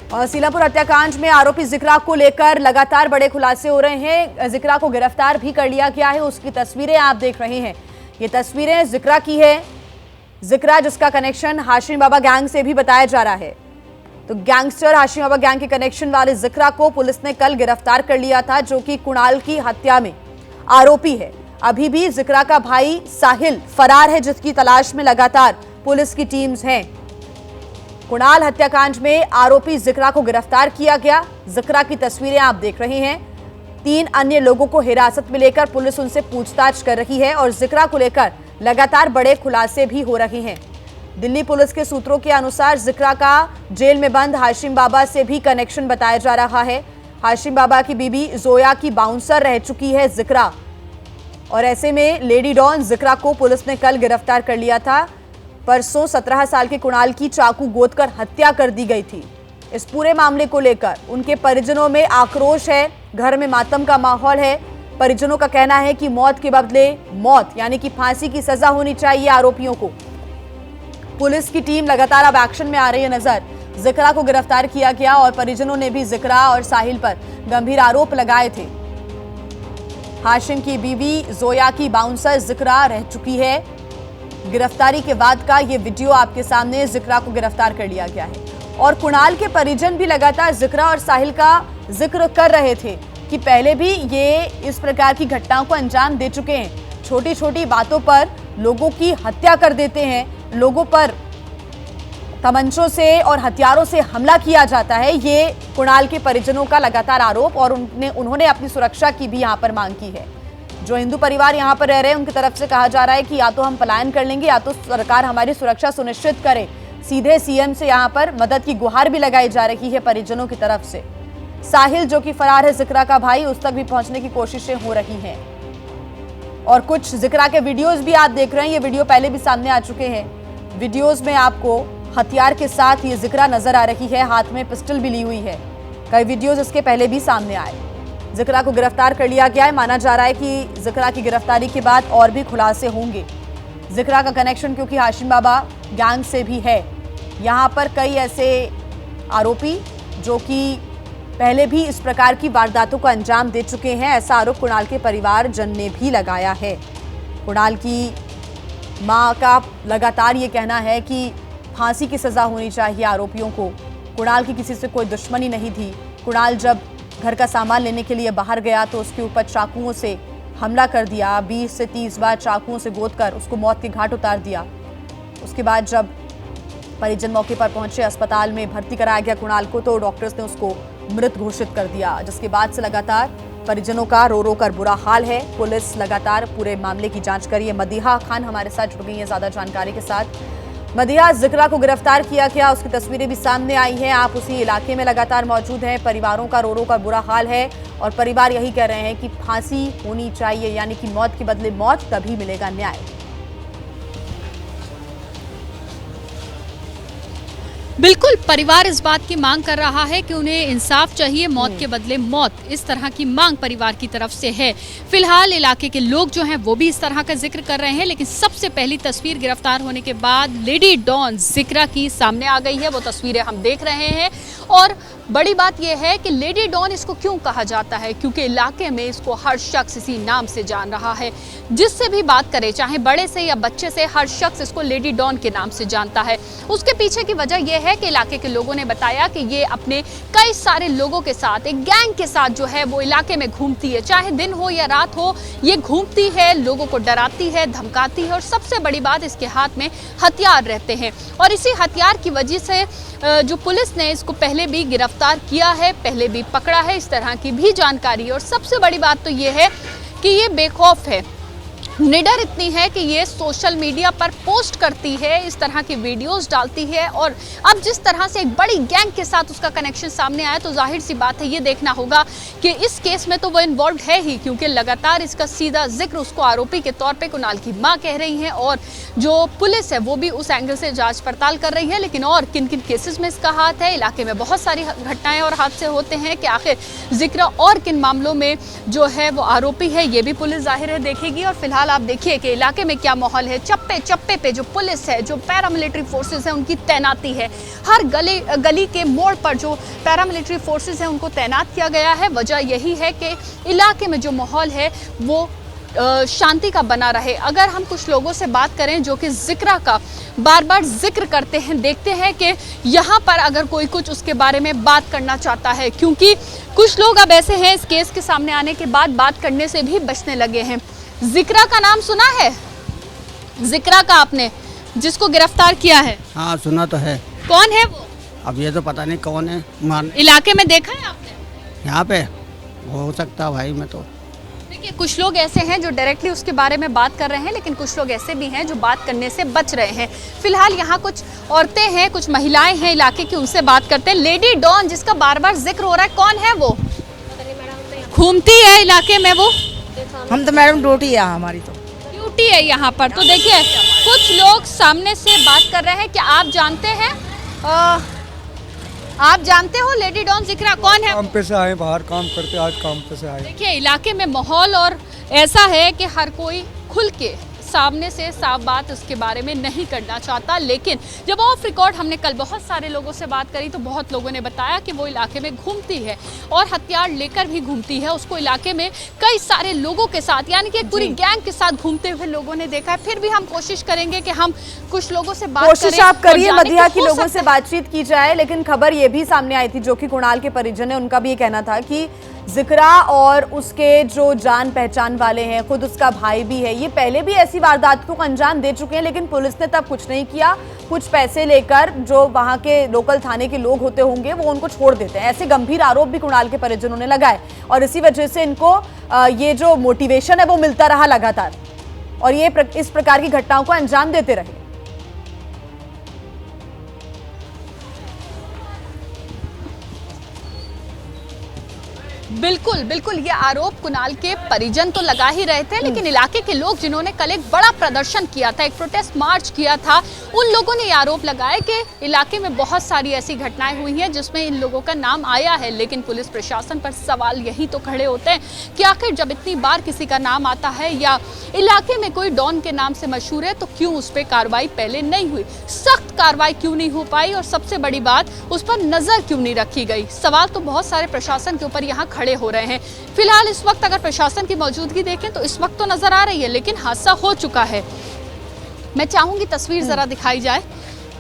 और सीलापुर हत्याकांड में आरोपी जिक्रा को लेकर लगातार बड़े खुलासे हो रहे हैं। जिक्रा को गिरफ्तार भी कर लिया गया है। उसकी तस्वीरें आप देख रहे हैं। ये तस्वीरें जिक्रा की है। जिक्रा जिसका कनेक्शन हाशिम बाबा गैंग से भी बताया जा रहा है। तो गैंगस्टर हाशिम बाबा गैंग के कनेक्शन वाले जिक्रा को पुलिस ने कल गिरफ्तार कर लिया था, जो कि कुणाल की हत्या में आरोपी है। अभी भी जिक्रा का भाई साहिल फरार है, जिसकी तलाश में लगातार पुलिस की टीम्स हैं। कुणाल हत्याकांड में आरोपी जिक्रा को गिरफ्तार किया गया। जिक्रा की तस्वीरें आप देख रहे हैं। 3 अन्य लोगों को हिरासत में लेकर पुलिस उनसे पूछताछ कर रही है और जिक्रा को लेकर लगातार बड़े खुलासे भी हो रहे हैं। दिल्ली पुलिस के सूत्रों के अनुसार जिक्रा का जेल में बंद हाशिम बाबा से भी कनेक्शन बताया जा रहा है। हाशिम बाबा की बीबी जोया की बाउंसर रह चुकी है जिक्रा, और ऐसे में लेडी डॉन जिक्रा को पुलिस ने कल गिरफ्तार कर लिया था। परसों 17 साल के कुणाल की चाकू गोदकर हत्या कर दी गई थी। इस पूरे मामले को लेकर उनके परिजनों में आक्रोश है, घर में मातम का माहौल है। परिजनों का कहना है कि मौत के बदले मौत, यानी कि फांसी की सजा होनी चाहिए आरोपियों को। पुलिस की टीम लगातार अब एक्शन में आ रही है नजर। जिक्रा को गिरफ्तार किया गया और परिजनों ने भी जिक्रा और साहिल पर गंभीर आरोप लगाए थे। हाशिम की बीवी जोया की बाउंसर जिक्रा रह चुकी है। गिरफ्तारी के बाद का ये वीडियो आपके सामने। जिक्रा को गिरफ्तार कर लिया गया है और कुणाल के परिजन भी लगातार जिक्रा और साहिल का जिक्र कर रहे थे कि पहले भी ये इस प्रकार की घटनाओं को अंजाम दे चुके हैं। छोटी छोटी बातों पर लोगों की हत्या कर देते हैं, लोगों पर तमंचों से और हथियारों से हमला किया जाता है। ये कुणाल के परिजनों का लगातार आरोप, और उन्होंने अपनी सुरक्षा की भी यहाँ पर मांग की है। जो हिंदू परिवार यहाँ पर रह रहे हैं उनकी तरफ से कहा जा रहा है कि या तो हम पलायन कर लेंगे या तो सरकार हमारी सुरक्षा सुनिश्चित करे। सीधे सीएम से यहाँ पर मदद की गुहार भी लगाई जा रही है परिजनों की तरफ से। साहिल जो कि फरार है जिक्रा का भाई, उस तक भी पहुंचने की कोशिशें हो रही हैं। और कुछ जिक्रा के वीडियोस भी आप देख रहे हैं। ये वीडियो पहले भी सामने आ चुके हैं। वीडियोस में आपको हथियार के साथ ये जिक्रा नजर आ रही है, हाथ में पिस्टल भी ली हुई है। कई वीडियोस इसके पहले भी सामने आए। जिक्रा को गिरफ्तार कर लिया गया है। माना जा रहा है कि जिक्रा की गिरफ्तारी के बाद और भी खुलासे होंगे। जिक्रा का कनेक्शन क्योंकि हाशिम बाबा गैंग से भी है। यहाँ पर कई ऐसे आरोपी जो कि पहले भी इस प्रकार की वारदातों को अंजाम दे चुके हैं, ऐसा आरोप कुणाल के परिवारजन ने भी लगाया है। कुणाल की मां का लगातार ये कहना है कि फांसी की सजा होनी चाहिए आरोपियों को। कुणाल की किसी से कोई दुश्मनी नहीं थी। कुणाल जब घर का सामान लेने के लिए बाहर गया तो उसके ऊपर चाकुओं से हमला कर दिया। 20 से 30 बार चाकुओं से गोदकर उसको मौत के घाट उतार दिया। उसके बाद जब परिजन मौके पर पहुंचे, अस्पताल में भर्ती कराया गया कुणाल को, तो डॉक्टर्स ने उसको मृत घोषित कर दिया। जिसके बाद से लगातार परिजनों का रो रो कर बुरा हाल है। पुलिस लगातार पूरे मामले की जांच कर रही है। मदीहा खान हमारे साथ जुड़ गई है ज्यादा जानकारी के साथ। मदीहा, जिक्रा को गिरफ्तार किया गया, उसकी तस्वीरें भी सामने आई हैं। आप उसी इलाके में लगातार मौजूद हैं। परिवारों का रो रो का बुरा हाल है और परिवार यही कह रहे हैं कि फांसी होनी चाहिए, यानी कि मौत के बदले मौत, तभी मिलेगा न्याय। बिल्कुल, परिवार इस बात की मांग कर रहा है कि उन्हें इंसाफ चाहिए, मौत के बदले मौत, इस तरह की मांग परिवार की तरफ से है। फिलहाल इलाके के लोग जो हैं वो भी इस तरह का जिक्र कर रहे हैं, लेकिन सबसे पहली तस्वीर गिरफ्तार होने के बाद लेडी डॉन जिक्रा की सामने आ गई है। वो तस्वीरें हम देख रहे हैं और बड़ी बात यह है कि लेडी डॉन इसको क्यों कहा जाता है, क्योंकि इलाके में इसको हर शख्स इसी नाम से जान रहा है। जिससे भी बात करे, चाहे बड़े से या बच्चे से, हर शख्स इसको लेडी डॉन के नाम से जानता है। उसके पीछे की वजह यह है कि इलाके के लोगों ने बताया कि ये अपने कई सारे लोगों के साथ, एक गैंग के साथ जो है वो इलाके में घूमती है। चाहे दिन हो या रात हो, ये घूमती है, लोगों को डराती है, धमकाती है, और सबसे बड़ी बात, इसके हाथ में हथियार रहते हैं। और इसी हथियार की वजह से जो पुलिस ने इसको पहले भी गिरफ्तार किया है, पहले भी पकड़ा है, इस तरह की भी जानकारी। और सबसे बड़ी बात तो ये है कि ये बेखौफ है, निडर इतनी है कि ये सोशल मीडिया पर पोस्ट करती है, इस तरह की वीडियोस डालती है। और अब जिस तरह से एक बड़ी गैंग के साथ उसका कनेक्शन सामने आया, तो जाहिर सी बात है ये देखना होगा कि इस केस में तो वो इन्वॉल्व है ही, क्योंकि लगातार इसका सीधा जिक्र उसको आरोपी के तौर पे कुणाल की मां कह रही है, और जो पुलिस है वो भी उस एंगल से जांच पड़ताल कर रही है। लेकिन और किन किन केसेस में इसका हाथ है, इलाके में बहुत सारी घटनाएं और हादसे होते हैं कि आखिर जिक्र और किन मामलों में जो है वो आरोपी है, ये भी पुलिस जाहिर है देखेगी। और फिलहाल फिलहाल आप देखिए कि इलाके में क्या माहौल है। चप्पे चप्पे पे जो पुलिस है, जो पैरामिलिट्री फोर्सेस है, उनकी तैनाती है। हर गली के मोड़ पर जो पैरामिलिट्री फोर्सेस है उनको तैनात किया गया है। वजह यही है कि इलाके में जो माहौल है वो शांति का बना रहे। अगर हम कुछ लोगों से बात करें जो कि जिक्रा का बार बार जिक्र करते हैं, देखते हैं कि यहाँ पर अगर कोई कुछ उसके बारे में बात करना चाहता है, क्योंकि कुछ लोग अब ऐसे हैं इस केस के सामने आने के बाद बात करने से भी बचने लगे हैं। जिक्रा का नाम सुना है? जिक्रा का आपने, जिसको गिरफ्तार किया है? हाँ सुना तो है। कौन है वो? अब ये तो पता नहीं कौन है। इलाके में देखा है आपने? यहाँ पे हो सकता भाई, मैं तो देखिए कुछ लोग ऐसे हैं जो डायरेक्टली उसके बारे में बात कर रहे हैं, लेकिन कुछ लोग ऐसे भी हैं जो बात करने से बच रहे हैं। फिलहाल यहाँ कुछ औरतें हैं, कुछ महिलाएं हैं इलाके की, उनसे बात करते हैं। लेडी डॉन जिसका बार बार जिक्र हो रहा है, कौन है वो? घूमती है इलाके में वो? हम तो मैडम ड्यूटी है हमारी, तो ड्यूटी है यहाँ पर। तो देखिए कुछ लोग सामने से बात कर रहे हैं। क्या आप जानते हैं, आप जानते हो लेडी डॉन जिक्रा कौन है? काम पे से आए, बाहर काम करते, आज काम पे से आए। देखिए इलाके में माहौल और ऐसा है कि हर कोई खुल के सामने से साफ बात उसके बारे में नहीं करना चाहता, लेकिन जब ऑफ रिकॉर्ड हमने कल बहुत सारे लोगों से बात करी तो बहुत लोगों ने बताया कि वो इलाके में घूमती है और हथियार लेकर भी घूमती है। उसको इलाके में कई सारे लोगों के साथ, यानी कि एक पूरी गैंग के साथ घूमते हुए लोगों ने देखा है। फिर भी हम कोशिश करेंगे कि हम कुछ लोगों से बात करें। कोशिश आप करिए मदिहा की लोगों से बातचीत की जाए, लेकिन खबर ये भी सामने आई थी जो कि कुणाल के परिजन है, उनका भी ये कहना था कि जिक्रा और उसके जो जान पहचान वाले हैं, खुद उसका भाई भी है, ये पहले भी ऐसी वारदातों को अंजाम दे चुके हैं, लेकिन पुलिस ने तब कुछ नहीं किया। कुछ पैसे लेकर जो वहां के लोकल थाने के लोग होते होंगे वो उनको छोड़ देते हैं। ऐसे गंभीर आरोप भी कुणाल के परिजनों ने लगाए और इसी वजह से इनको ये जो मोटिवेशन है वो मिलता रहा लगातार, और ये इस प्रकार की घटनाओं को अंजाम देते रहे। बिल्कुल बिल्कुल, ये आरोप कुणाल के परिजन तो लगा ही रहे थे, लेकिन इलाके के लोग जिन्होंने कल एक बड़ा प्रदर्शन किया था, एक प्रोटेस्ट मार्च किया था, उन लोगों ने ये आरोप लगाया कि इलाके में बहुत सारी ऐसी घटनाएं हुई हैं जिसमें इन लोगों का नाम आया है। लेकिन पुलिस प्रशासन पर सवाल यही तो खड़े होते हैं कि आखिर जब इतनी बार किसी का नाम आता है या इलाके में कोई डॉन के नाम से मशहूर है तो क्यों उस पर कार्रवाई पहले नहीं हुई, सख्त कार्रवाई क्यों नहीं हो पाई, और सबसे बड़ी बात उस पर नजर क्यों नहीं रखी गई। सवाल तो बहुत सारे प्रशासन के ऊपर यहाँ खड़े हो रहे हैं। फिलहाल इस वक्त अगर प्रशासन की मौजूदगी देखें तो इस वक्त तो नजर आ रही है, लेकिन हादसा हो चुका है। मैं चाहूंगी तस्वीर जरा दिखाई जाए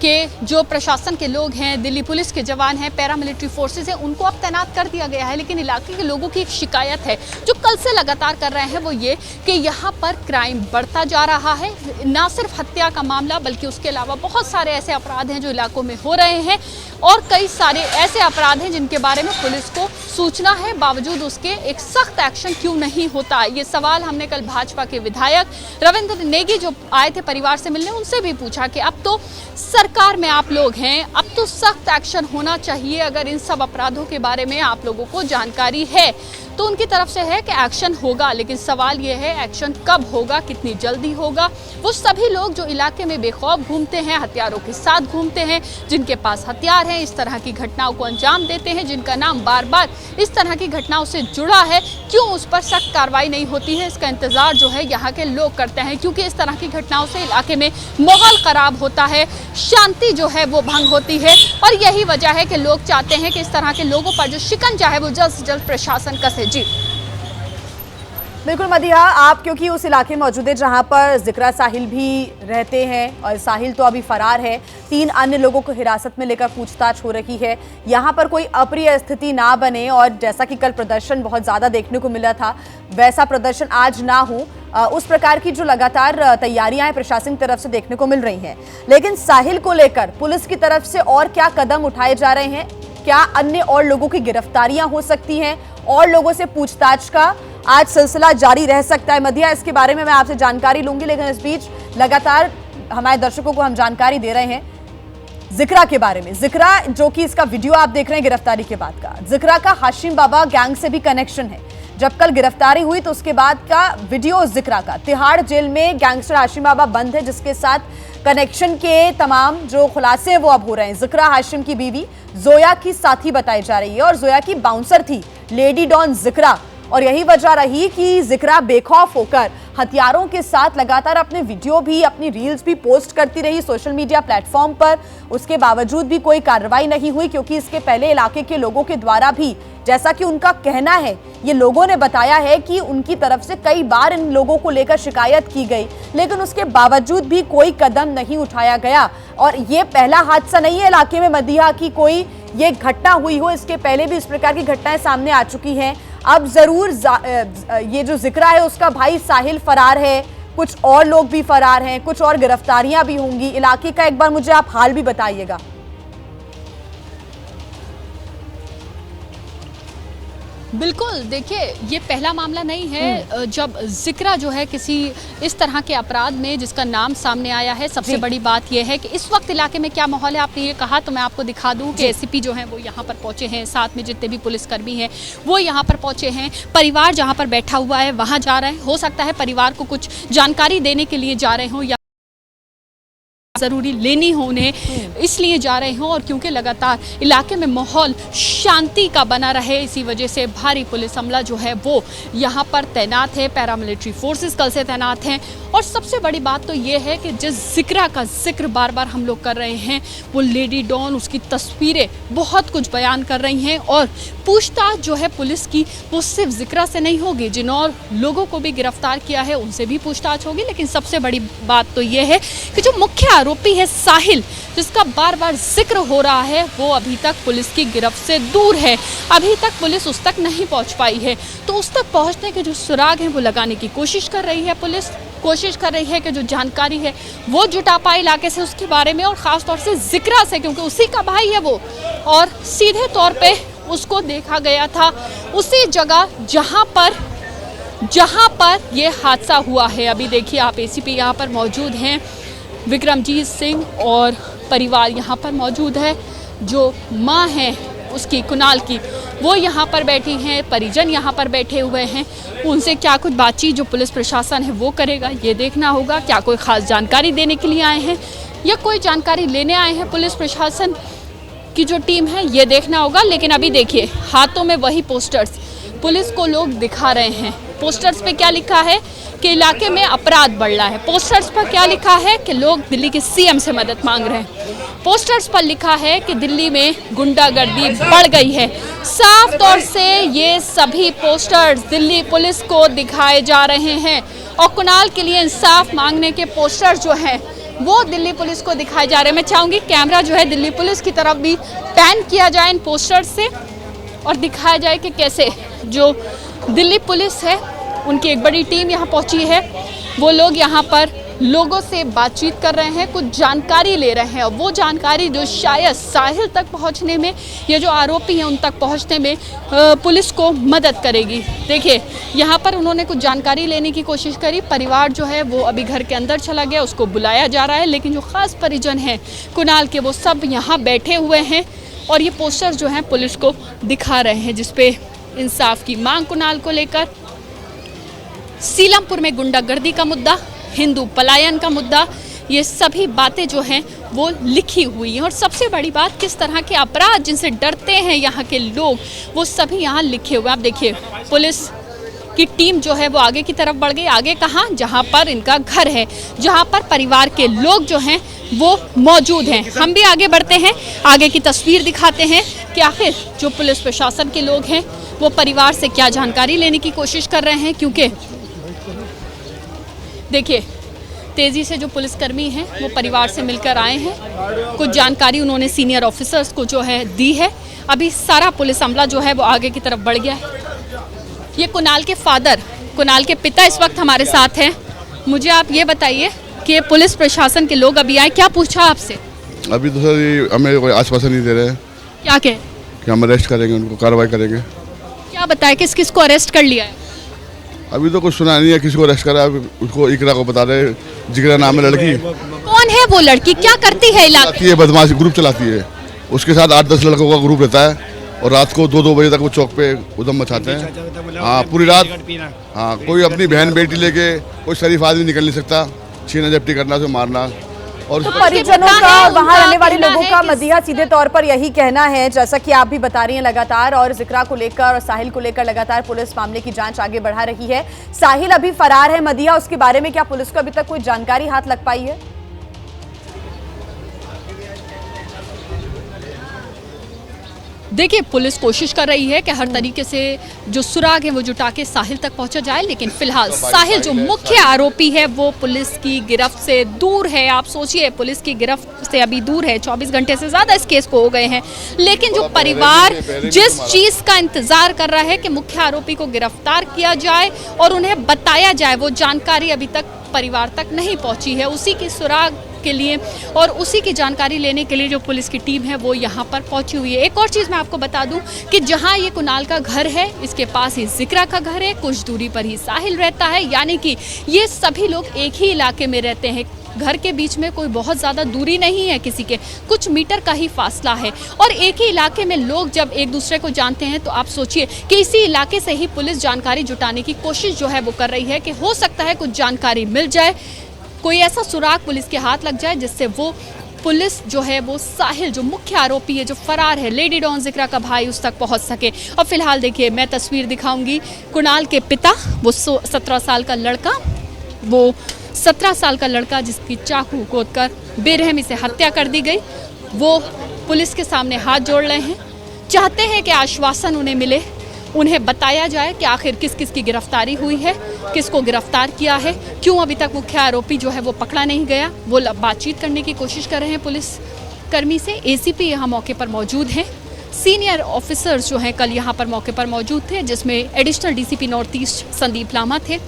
कि जो प्रशासन के लोग हैं, दिल्ली पुलिस के जवान हैं, पैरामिलिट्री फोर्सेस हैं, उनको अब तैनात कर दिया गया है। लेकिन इलाके के लोगों की एक शिकायत है जो कल से लगातार कर रहे हैं, वो ये कि यहाँ पर क्राइम बढ़ता जा रहा है। ना सिर्फ हत्या का मामला बल्कि उसके अलावा बहुत सारे ऐसे अपराध हैं जो इलाकों में हो रहे हैं, और कई सारे ऐसे अपराध हैं जिनके बारे में पुलिस को सूचना है, बावजूद उसके एक सख्त एक्शन क्यों नहीं होता। ये सवाल हमने कल भाजपा के विधायक रविंद्र नेगी जो आए थे परिवार से मिलने, उनसे भी पूछा कि अब तो सरकार में आप लोग हैं, अब तो सख्त एक्शन होना चाहिए। अगर इन सब अपराधों के बारे में आप लोगों को जानकारी है तो उनकी तरफ से है कि एक्शन होगा, लेकिन सवाल ये है एक्शन कब होगा, कितनी जल्दी होगा। वो सभी लोग जो इलाके में बेखौफ घूमते हैं, हथियारों के साथ घूमते हैं, जिनके पास हथियार हैं, इस तरह की घटनाओं को अंजाम देते हैं, जिनका नाम बार बार इस तरह की घटनाओं से जुड़ा है, क्यों उस पर सख्त कार्रवाई नहीं होती है, इसका इंतजार जो है यहाँ के लोग करते हैं। क्योंकि इस तरह की घटनाओं से इलाके में माहौल खराब होता है, शांति जो है वो भंग होती है, और यही वजह है कि लोग चाहते हैं कि इस तरह के लोगों पर जो शिकंजा है वो जल्द से जल्द प्रशासन कसे। जी बिल्कुल मदिहा, आप क्योंकि उस इलाके में मौजूद है जहां पर जिक्रा साहिल भी रहते हैं, और साहिल तो अभी फरार है, 3 अन्य लोगों को हिरासत में लेकर पूछताछ हो रही है। यहां पर कोई अप्रिय स्थिति ना बने, और जैसा कि कल प्रदर्शन बहुत ज़्यादा देखने को मिला था, वैसा प्रदर्शन आज ना हो, उस प्रकार की जो लगातार तैयारियां हैं प्रशासन की तरफ से देखने को मिल रही हैं। लेकिन साहिल को लेकर पुलिस की तरफ से और क्या कदम उठाए जा रहे हैं? क्या अन्य और लोगों की गिरफ्तारियां हो सकती हैं और लोगों से पूछताछ का आज सिलसिला जारी रह सकता है? मदिहा, इसके बारे में मैं आपसे जानकारी लूंगी, लेकिन इस बीच लगातार हमारे दर्शकों को हम जानकारी दे रहे हैं जिक्रा के बारे में। जिक्रा जो कि इसका वीडियो आप देख रहे हैं गिरफ्तारी के बाद का, जिक्रा का हाशिम बाबा गैंग से भी कनेक्शन है। जब कल गिरफ्तारी हुई तो उसके बाद का वीडियो जिक्रा का, तिहाड़ जेल में गैंगस्टर हाशिम बाबा बंद है, जिसके साथ कनेक्शन के तमाम जो खुलासे हैं वो अब हो रहे हैं। जिक्रा हाशिम की बीवी जोया की साथी बताई जा रही है, और जोया की बाउंसर थी लेडी डॉन जिक्रा, और यही वजह रही कि जिक्रा बेखौफ होकर हथियारों के साथ लगातार अपने वीडियो भी, अपनी रील्स भी पोस्ट करती रही सोशल मीडिया प्लेटफॉर्म पर। उसके बावजूद भी कोई कार्रवाई नहीं हुई, क्योंकि इसके पहले इलाके के लोगों के द्वारा भी, जैसा कि उनका कहना है, ये लोगों ने बताया है कि उनकी तरफ से कई बार इन लोगों को लेकर शिकायत की गई, लेकिन उसके बावजूद भी कोई कदम नहीं उठाया गया। और ये पहला हादसा नहीं है इलाके में मदीहा की कोई ये घटना हुई हो, इसके पहले भी इस प्रकार की घटनाएं सामने आ चुकी हैं। अब जरूर ये जो जिक्रा है उसका भाई साहिल फरार है, कुछ और लोग भी फरार हैं, कुछ और गिरफ्तारियां भी होंगी। इलाके का एक बार मुझे आप हाल भी बताइएगा। बिल्कुल, देखिए ये पहला मामला नहीं है जब जिक्रा जो है किसी इस तरह के अपराध में जिसका नाम सामने आया है। सबसे बड़ी बात यह है कि इस वक्त इलाके में क्या माहौल है, आपने ये कहा तो मैं आपको दिखा दूं कि एसीपी जो है वो यहाँ पर पहुंचे हैं, साथ में जितने भी पुलिसकर्मी हैं वो यहाँ पर पहुंचे हैं। परिवार जहाँ पर बैठा हुआ है वहाँ जा रहे हैं, हो सकता है परिवार को कुछ जानकारी देने के लिए जा रहे हों या जरूरी लेनी हो उन्हें, इसलिए जा रहे हों। और क्योंकि लगातार इलाके में माहौल शांति का बना रहे, इसी वजह से भारी पुलिस अमला जो है वो यहाँ पर तैनात है। पैरामिलिट्री फोर्सेस कल से तैनात हैं। और सबसे बड़ी बात तो ये है कि जिस जिक्रा का जिक्र बार बार हम लोग कर रहे हैं वो लेडी डॉन, उसकी तस्वीरें बहुत कुछ बयान कर रही हैं। और पूछताछ जो है पुलिस की वो सिर्फ जिक्रा से नहीं होगी, जिन और लोगों को भी गिरफ्तार किया है उनसे भी पूछताछ होगी। लेकिन सबसे बड़ी बात तो ये है कि जो मुख्य आरोपी है साहिल, जिसका बार बार जिक्र हो रहा है, वो अभी तक पुलिस की गिरफ्त से दूर है। अभी तक पुलिस उस तक नहीं पहुंच पाई है। तो उस तक पहुंचने के जो सुराग हैं वो लगाने की कोशिश कर रही है पुलिस। कोशिश कर रही है कि जो जानकारी है वो जुटा पाए इलाके से उसके बारे में, और ख़ास तौर से जिक्रा से, क्योंकि उसी का भाई है वो। और सीधे तौर पे उसको देखा गया था उसी जगह जहाँ पर ये हादसा हुआ है। अभी देखिए आप एसीपी यहाँ पर मौजूद हैं, विक्रमजीत सिंह और परिवार यहाँ पर मौजूद है। जो माँ है उसकी, कुणाल की, वो यहाँ पर बैठी हैं, परिजन यहाँ पर बैठे हुए हैं। उनसे क्या कुछ बातचीत जो पुलिस प्रशासन है वो करेगा, ये देखना होगा। क्या कोई ख़ास जानकारी देने के लिए आए हैं या कोई जानकारी लेने आए हैं पुलिस प्रशासन की जो टीम है, ये देखना होगा। लेकिन अभी देखिए हाथों में वही पोस्टर्स पुलिस को लोग दिखा रहे हैं। पोस्टर्स पे क्या लिखा है कि इलाके में अपराध बढ़ रहा है। पोस्टर्स पर क्या लिखा है कि लोग दिल्ली के सीएम से मदद मांग रहे हैं। पोस्टर्स पर लिखा है कि दिल्ली में गुंडागर्दी बढ़ गई है। साफ तौर से ये सभी पोस्टर्स दिल्ली पुलिस को दिखाए जा रहे हैं। और कुणाल के लिए इंसाफ मांगने के पोस्टर्स जो हैं वो दिल्ली पुलिस को दिखाए जा रहे हैं। मैं चाहूँगी कैमरा जो है दिल्ली पुलिस की तरफ भी पैन किया जाए इन पोस्टर्स से और दिखाया जाए कि कैसे जो दिल्ली पुलिस है उनकी एक बड़ी टीम यहाँ पहुँची है। वो लोग यहाँ पर लोगों से बातचीत कर रहे हैं, कुछ जानकारी ले रहे हैं। और वो जानकारी जो शायद साहिल तक पहुँचने में, ये जो आरोपी हैं उन तक पहुँचने में पुलिस को मदद करेगी। देखिए यहाँ पर उन्होंने कुछ जानकारी लेने की कोशिश करी। परिवार जो है वो अभी घर के अंदर चला गया, उसको बुलाया जा रहा है। लेकिन जो ख़ास परिजन हैं कुणाल के, वो सब यहाँ बैठे हुए हैं और ये पोस्टर जो हैं पुलिस को दिखा रहे हैं, जिसपे इंसाफ की मांग कुणाल को लेकर, सीलमपुर में गुंडागर्दी का मुद्दा, हिंदू पलायन का मुद्दा, ये सभी बातें जो हैं वो लिखी हुई हैं। और सबसे बड़ी बात, किस तरह के अपराध जिनसे डरते हैं यहाँ के लोग, वो सभी यहाँ लिखे हुए। आप देखिए पुलिस की टीम जो है वो आगे की तरफ बढ़ गई। आगे कहाँ? जहाँ पर इनका घर है, जहाँ पर परिवार के लोग जो हैं वो मौजूद हैं। हम भी आगे बढ़ते हैं, आगे की तस्वीर दिखाते हैं कि आखिर जो पुलिस प्रशासन के लोग हैं वो परिवार से क्या जानकारी लेने की कोशिश कर रहे हैं। क्योंकि देखिए तेज़ी से जो पुलिसकर्मी हैं वो परिवार से मिलकर आए हैं, कुछ जानकारी उन्होंने सीनियर ऑफिसर्स को जो है दी है। अभी सारा पुलिस अमला जो है वो आगे की तरफ बढ़ गया है। ये कुणाल के फादर, कुणाल के पिता इस वक्त हमारे साथ हैं। मुझे आप ये बताइए कि पुलिस प्रशासन के लोग अभी आए, क्या पूछा आपसे? अभी तो सर हमें कोई आश्वासन नहीं दे रहे हैं। क्या कहे? कि हम अरेस्ट करेंगे, उनको कार्रवाई करेंगे। क्या बताए किस किस को अरेस्ट कर लिया है? अभी तो कुछ सुना नहीं है किसी को अरेस्ट करा। उसको इकरा को बता रहे, जिगरा नाम है लड़की। कौन है वो लड़की, क्या करती है इलाके? ये बदमाशी ग्रुप चलाती है, उसके साथ 8-10 लड़कों का ग्रुप रहता है और रात को 2-2 बजे तक वो चौक पे उधम मचाते हैं। हाँ पूरी रात। हाँ कोई अपनी बहन बेटी लेके कोई शरीफ आदमी निकल नहीं सकता, छीना झपटी करना, उसे मारना। और तो इसमें परिजनों पता का है, और वहां उनका रहने वाले कहना लोगों है का कि मदीहा सीधे तौर पर यही कहना है, जैसा कि आप भी बता रही हैं लगातार, और जिक्रा को लेकर और साहिल को लेकर लगातार पुलिस मामले की जांच आगे बढ़ा रही है। साहिल अभी फरार है, मदीहा उसके बारे में क्या पुलिस को अभी तक कोई जानकारी हाथ लग पाई है? देखिए, पुलिस कोशिश कर रही है कि हर तरीके से जो सुराग है वो जुटा के साहिल तक पहुंचा जाए, लेकिन फिलहाल साहिल जो मुख्य आरोपी है वो पुलिस की गिरफ्त से दूर है। आप सोचिए, पुलिस की गिरफ्त से अभी दूर है, 24 घंटे से ज्यादा इस केस को हो गए हैं, लेकिन जो परिवार जिस चीज का इंतजार कर रहा है कि मुख्य आरोपी को गिरफ्तार किया जाए और उन्हें बताया जाए, वो जानकारी अभी तक परिवार तक नहीं पहुंची है। उसी की सुराग के लिए और उसी की जानकारी लेने के लिए जो पुलिस की टीम है वो यहाँ पर पहुंची हुई है। एक और चीज़ मैं आपको बता दूं कि जहाँ ये कुणाल का घर है, इसके पास ही जिक्रा का घर है, कुछ दूरी पर ही साहिल रहता है, यानी कि ये सभी लोग एक ही इलाके में रहते हैं। घर के बीच में कोई बहुत ज़्यादा दूरी नहीं है, किसी के कुछ मीटर का ही फासला है, और एक ही इलाके में लोग जब एक दूसरे को जानते हैं तो आप सोचिए कि इसी इलाके से ही पुलिस जानकारी जुटाने की कोशिश जो है वो कर रही है कि हो सकता है कुछ जानकारी मिल जाए, कोई ऐसा सुराग पुलिस के हाथ लग जाए जिससे वो पुलिस जो है वो साहिल जो मुख्य आरोपी है, जो फरार है, लेडी डॉन जिक्रा का भाई, उस तक पहुंच सके। और फिलहाल देखिए, मैं तस्वीर दिखाऊंगी। कुणाल के पिता, वो 17 साल का लड़का, वो 17 साल का लड़का जिसकी चाकू गोदकर बेरहमी से हत्या कर दी गई, वो पुलिस के सामने हाथ जोड़ रहे हैं, चाहते हैं कि आश्वासन उन्हें मिले, उन्हें बताया जाए कि आखिर किस किस की गिरफ्तारी हुई है, किसको गिरफ्तार किया है, क्यों अभी तक मुख्य आरोपी जो है वो पकड़ा नहीं गया। वो बातचीत करने की कोशिश कर रहे हैं पुलिस कर्मी से। एसीपी यहाँ मौके पर मौजूद हैं, सीनियर ऑफिसर्स जो हैं कल यहाँ पर मौके पर मौजूद थे, जिसमें additional DCP north east Sandeep Lama थे।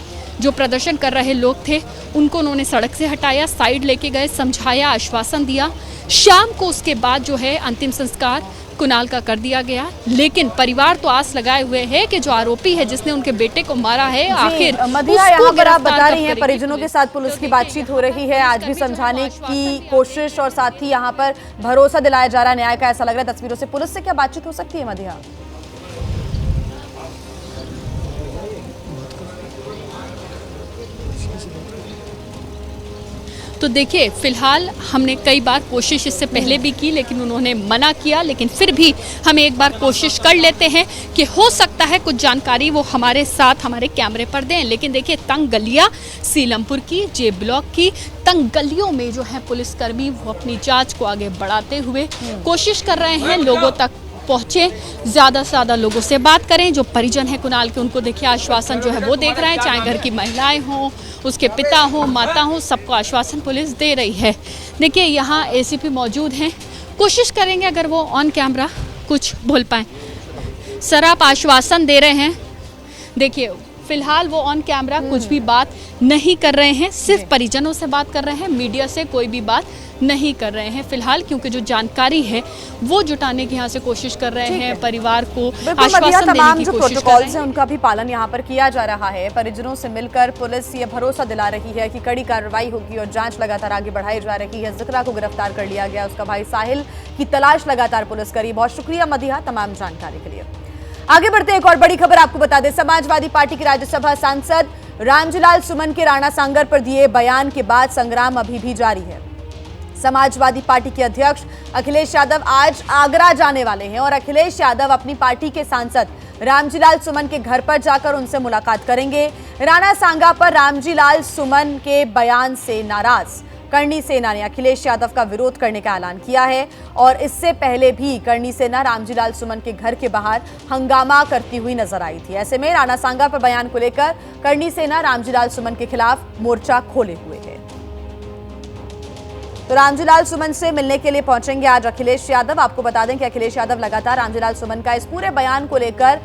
जो प्रदर्शन कर रहे लोग थे उनको उन्होंने सड़क से हटाया, साइड लेके गए, समझाया, आश्वासन दिया। शाम को उसके बाद जो है अंतिम संस्कार कुणाल का कर दिया गया, लेकिन परिवार तो आस लगाए हुए है कि जो आरोपी है जिसने उनके बेटे को मारा है, आखिर मदीहा यहाँ पर आप बता रही हैं परिजनों के साथ पुलिस की बातचीत हो रही है, आज भी समझाने की कोशिश और साथ ही यहाँ पर भरोसा दिलाया जा रहा है न्याय का, ऐसा लग रहा है तस्वीरों से। पुलिस से क्या बातचीत हो सकती है मदीहा? तो देखिए, फिलहाल हमने कई बार कोशिश इससे पहले भी की, लेकिन उन्होंने मना किया, लेकिन फिर भी हम एक बार कोशिश कर लेते हैं कि हो सकता है कुछ जानकारी वो हमारे साथ हमारे कैमरे पर दें। लेकिन देखिए, तंग गलियां सीलमपुर की, जे ब्लॉक की तंग गलियों में जो है पुलिसकर्मी वो अपनी जांच को आगे बढ़ाते हुए कोशिश कर रहे हैं लोगों तक पहुंचे, ज़्यादा से ज़्यादा लोगों से बात करें। जो परिजन है कुणाल के, उनको देखिए आश्वासन जो है वो देख रहे हैं, चाहे घर की महिलाएं हों, उसके पिता हों, माता हों, सबको आश्वासन पुलिस दे रही है। देखिए, यहाँ एसीपी मौजूद हैं, कोशिश करेंगे अगर वो ऑन कैमरा कुछ बोल पाएँ। सर, आप आश्वासन दे रहे हैं, देखिए फिलहाल वो ऑन कैमरा कुछ भी बात नहीं कर रहे हैं, सिर्फ परिजनों से बात कर रहे हैं, मीडिया से कोई भी बात नहीं कर रहे हैं फिलहाल, क्योंकि जो जानकारी है वो जुटाने की यहाँ से कोशिश कर रहे हैं, परिवार को आश्वासन देने की कोशिश कर रहे हैं। उनका भी पालन यहाँ पर किया जा रहा है। परिजनों से मिलकर पुलिस ये भरोसा दिला रही है कि कड़ी कार्रवाई होगी और जांच लगातार आगे बढ़ाई जा रही है। जिक्रा को गिरफ्तार कर लिया गया, उसका भाई साहिल की तलाश लगातार पुलिस करी। बहुत शुक्रिया मदीहा तमाम जानकारी के लिए। आगे बढ़ते एक और बड़ी खबर आपको बता दें, समाजवादी पार्टी के राज्यसभा सांसद रामजीलाल सुमन के राणा सांगर पर दिए बयान के बाद संग्राम अभी भी जारी है। समाजवादी पार्टी के अध्यक्ष अखिलेश यादव आज आगरा जाने वाले हैं और अखिलेश यादव अपनी पार्टी के सांसद रामजीलाल सुमन के घर पर जाकर उनसे मुलाकात करेंगे। राणा सांगा पर रामजीलाल सुमन के बयान से नाराज करणी सेना ने अखिलेश यादव का विरोध करने का ऐलान किया है और इससे पहले भी करणी सेना रामजीलाल सुमन के घर के बाहर हंगामा करती हुई नजर आई थी। ऐसे में राणा सांगा पर बयान को लेकर करणी सेना रामजीलाल सुमन के खिलाफ मोर्चा खोले हुए है। तो रामजीलाल सुमन से मिलने के लिए पहुंचेंगे आज अखिलेश यादव। आपको बता दें कि अखिलेश यादव लगातार रामजीलाल सुमन का इस पूरे बयान को लेकर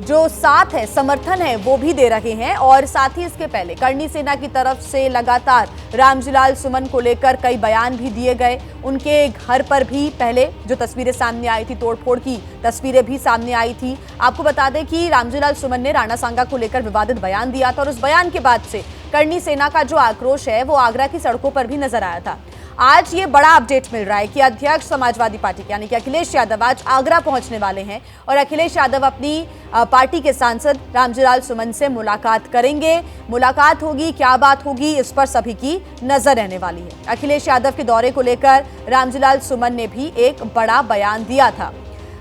जो साथ है, समर्थन है, वो भी दे रहे हैं और साथ ही इसके पहले करणी सेना की तरफ से लगातार रामजीलाल सुमन को लेकर कई बयान भी दिए गए। उनके घर पर भी पहले जो तस्वीरें सामने आई थी, तोड़फोड़ की तस्वीरें भी सामने आई थी। आपको बता दें कि रामजीलाल सुमन ने राणा सांगा को लेकर विवादित बयान दिया था और उस बयान के बाद से करणी सेना का जो आक्रोश है वो आगरा की सड़कों पर भी नजर आया था। आज ये बड़ा अपडेट मिल रहा है कि अध्यक्ष समाजवादी पार्टी यानी कि अखिलेश यादव आज आगरा पहुंचने वाले हैं और अखिलेश यादव अपनी पार्टी के सांसद रामजीलाल सुमन से मुलाकात करेंगे। मुलाकात होगी, क्या बात होगी, इस पर सभी की नजर रहने वाली है। अखिलेश यादव के दौरे को लेकर रामजीलाल सुमन ने भी एक बड़ा बयान दिया था।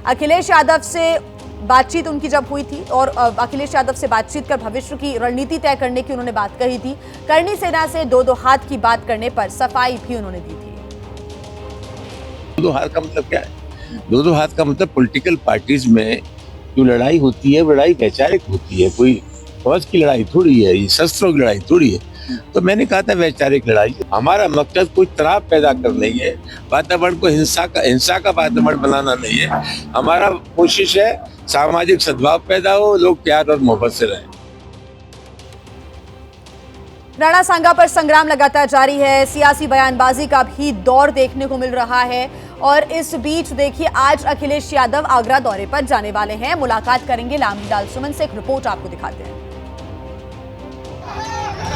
अखिलेश यादव से बातचीत उनकी जब हुई थी और अखिलेश यादव से बातचीत कर भविष्य की रणनीति तय करने की उन्होंने बात कही थी। करणी सेना से दो हाथ की बात करने पर सफाई भी उन्होंने दी थी। दो हाथ का मतलब क्या है? दो हाथ का मतलब पॉलिटिकल पार्टीज में जो लड़ाई होती है वो लड़ाई वैचारिक होती है, कोई फौज की लड़ाई थोड़ी है, ये शस्त्रों की लड़ाई थोड़ी है। तो मैंने कहा था वैचारिक लड़ाई। हमारा मकसद कोई तनाव पैदा कर नहीं है, वातावरण को हिंसा का वातावरण बनाना नहीं है। हमारा कोशिश है सामाजिक सद्भाव पैदा हो, लोग प्यार और मोहब्बत से रहें। राणा सांगा पर संग्राम लगातार जारी है। सियासी बयानबाजी का भी दौर देखने को मिल रहा है और इस बीच देखिए आज अखिलेश यादव आगरा दौरे पर जाने वाले हैं, मुलाकात करेंगे रामजीलाल सुमन से। एक रिपोर्ट आपको दिखाते हैं।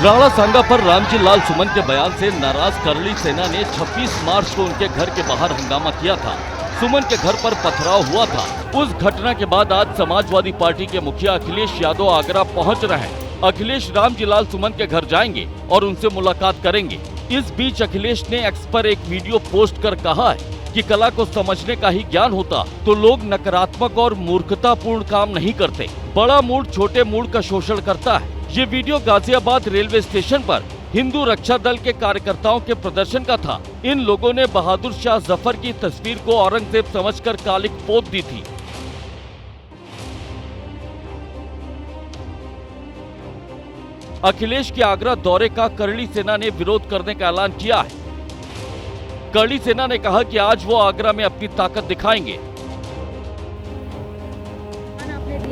राणा सांगा पर रामजीलाल सुमन के बयान से नाराज करणी सेना ने 26 मार्च को उनके घर के बाहर हंगामा किया था। सुमन के घर पर पथराव हुआ था। उस घटना के बाद आज समाजवादी पार्टी के मुखिया अखिलेश यादव आगरा पहुंच रहे हैं। अखिलेश रामजीलाल सुमन के घर जाएंगे और उनसे मुलाकात करेंगे। इस बीच अखिलेश ने एक्स पर एक वीडियो पोस्ट कर कहा है कि कला को समझने का ही ज्ञान होता तो लोग नकारात्मक और मूर्खतापूर्ण काम नहीं करते। बड़ा मूड छोटे मूड का शोषण करता है। ये वीडियो गाजियाबाद रेलवे स्टेशन पर हिंदू रक्षा दल के कार्यकर्ताओं के प्रदर्शन का था। इन लोगों ने बहादुर शाह जफर की तस्वीर को औरंगजेब समझकर कालिक पोत दी थी। अखिलेश के आगरा दौरे का करणी सेना ने विरोध करने का ऐलान किया है। करणी सेना ने कहा कि आज वो आगरा में अपनी ताकत दिखाएंगे।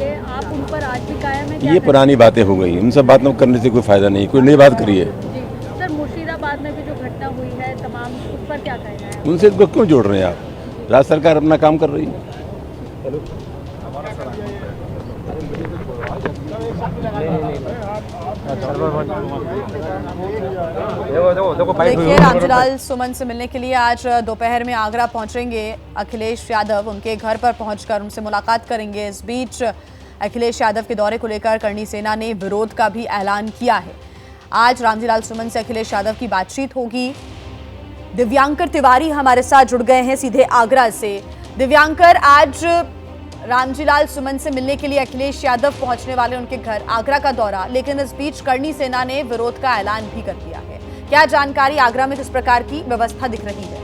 आप उन पर आज भी कायम है? ये पुरानी बातें हो गई, इन सब बातों करने से कोई फायदा नहीं, कोई नई बात करिए। सर, मुर्शिदाबाद में भी जो घटना हुई है तमाम, उस पर क्या कहना है? उनसे क्यों जोड़ रहे हैं आप? राज्य सरकार अपना काम कर रही है। देखिए रामजीलाल सुमन से मिलने के लिए आज दोपहर में आगरा पहुंचेंगे अखिलेश यादव। उनके घर पर पहुंचकर उनसे मुलाकात करेंगे। इस बीच अखिलेश यादव के दौरे को लेकर करणी सेना ने विरोध का भी ऐलान किया है। आज रामजीलाल सुमन से अखिलेश यादव की बातचीत होगी। दिव्यांकर तिवारी हमारे साथ जुड़ गए हैं सीधे आगरा से। दिव्यांकर, आज रामजीलाल सुमन से मिलने के लिए अखिलेश यादव पहुंचने वाले उनके घर, आगरा का दौरा, लेकिन इस बीच करणी सेना ने विरोध का ऐलान भी कर दिया है। क्या जानकारी, आगरा में किस प्रकार की व्यवस्था दिख रही है?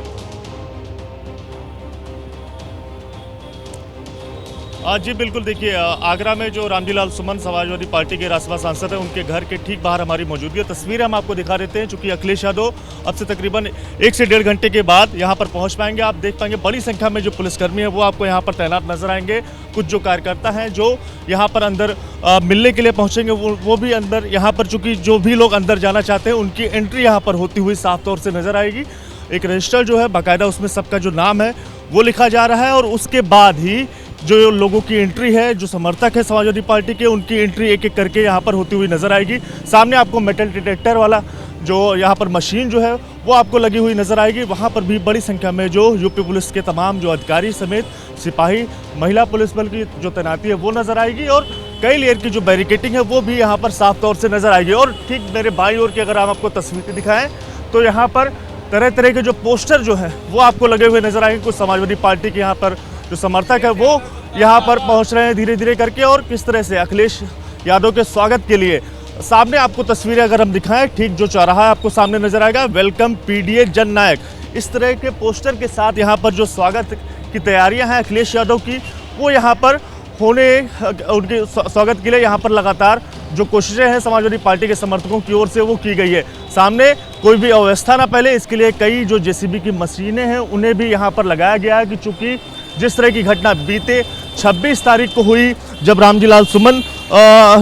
जी बिल्कुल, देखिए आगरा में जो रामजीलाल सुमन समाजवादी पार्टी के राज्यसभा सांसद हैं, उनके घर के ठीक बाहर हमारी मौजूदगी है। तस्वीरें हम आपको दिखा देते हैं, चूंकि अखिलेश यादव अब से तकरीबन 1 से 1.5 घंटे के बाद यहां पर पहुंच पाएंगे। आप देख पाएंगे बड़ी संख्या में जो पुलिसकर्मी है वो आपको यहां पर तैनात नजर आएंगे। कुछ जो कार्यकर्ता हैं जो यहाँ पर अंदर मिलने के लिए पहुँचेंगे वो भी अंदर यहाँ पर, चूँकि जो भी लोग अंदर जाना चाहते हैं उनकी एंट्री यहाँ पर होती हुई साफ तौर से नजर आएगी। एक रजिस्टर जो है बाकायदा, उसमें सबका जो नाम है वो लिखा जा रहा है और उसके बाद ही जो लोगों की एंट्री है, जो समर्थक है समाजवादी पार्टी के, उनकी एंट्री एक एक करके यहाँ पर होती हुई नजर आएगी। सामने आपको मेटल डिटेक्टर वाला जो यहाँ पर मशीन जो है वो आपको लगी हुई नजर आएगी। वहाँ पर भी बड़ी संख्या में जो यूपी पुलिस के तमाम जो अधिकारी समेत सिपाही, महिला पुलिस बल की जो तैनाती है वो नजर आएगी और कई लेयर की जो बैरिकेटिंग है वो भी यहाँ पर साफ तौर से नजर आएगी। और ठीक मेरे बाईं ओर की अगर हम आपको तस्वीरें दिखाएं तो यहाँ पर तरह तरह के जो पोस्टर जो है वो आपको लगे हुए नजर आएंगे। कुछ समाजवादी पार्टी के यहाँ पर जो समर्थक है वो यहाँ पर पहुँच रहे हैं धीरे धीरे करके, और किस तरह से अखिलेश यादव के स्वागत के लिए सामने आपको तस्वीरें अगर हम दिखाएं, ठीक जो चौराहा आपको सामने नजर आएगा, वेलकम पीडीए जन नायक, इस तरह के पोस्टर के साथ यहाँ पर जो स्वागत की तैयारियां हैं अखिलेश यादव की, वो यहाँ पर होने, उनके स्वागत के लिए यहाँ पर लगातार जो कोशिशें हैं समाजवादी पार्टी के समर्थकों की ओर से वो की गई है। सामने कोई भी अव्यवस्था ना पहले, इसके लिए कई जो जेसीबी की मशीनें हैं उन्हें भी यहाँ पर लगाया गया है कि चूँकि जिस तरह की घटना बीते 26 तारीख को हुई, जब रामजीलाल सुमन